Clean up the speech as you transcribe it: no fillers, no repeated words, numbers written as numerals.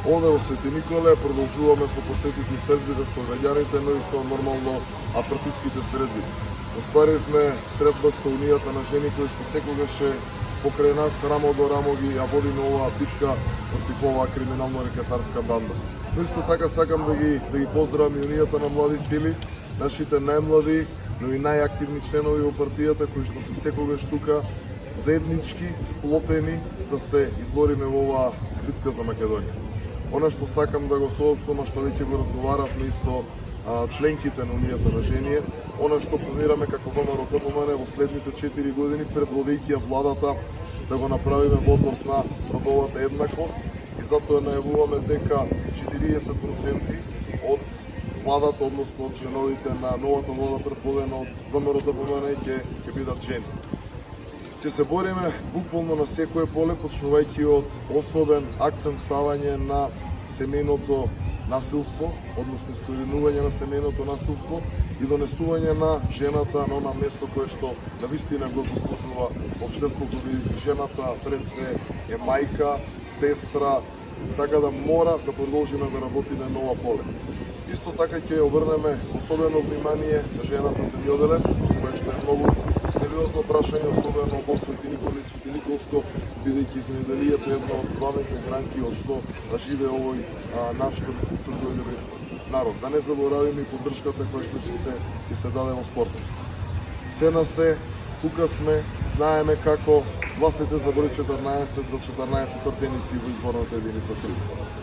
Овде во Свети Николе продолжуваме со посетите и средбите со граѓаните, но и со нормално апартиските средби. Остваривме средба со Унијата на жени кои што секогаш е покрај нас рамо до рамо ги ја водиме оваа битка против оваа криминално-рекетарска банда. Но исто така сакам да ги поздравам и Унијата на млади сили, нашите најмлади, но и најактивни членови во партијата кои што се секогаш тука заеднички, сплотени да се избориме во оваа битка за Македонија. Она што сакам да го соопштам, што веќе го разговаравме и со членките на Унијата на жени, она што планираме како ВМРО-ДПМН во следните 4 години, предводејќи ја владата, да го направиме во однос на родовата еднаквост и затоа најавуваме дека 40% од владата, односно од членовите на новата влада предводена од ВМРО-ДПМН ќе бидат жени. Ќе се бориме буквално на секое поле, почнувајќи од особен акцент ставање на семејното насилство, односно искоренување на семејното насилство и донесување на жената на она место кое што навистина го заслужува општеството, бидејќи жената пред се е мајка, сестра, така да мора да продолжиме да работиме на ова поле. Исто така ќе обрнеме особено внимание на жената земјоделец, кое што е многу сериозно прашање, особено во Свети Николе и Свети Николско, бидејќи земјоделието е една од главните гранки од што да живее овој наш трудолюбив народ. Да не заборавиме и поддршката која што ќе се даде во спортот. Се на се, тука сме, знаеме како гласите за број 14 за 14 пратеници во изборната единица 3.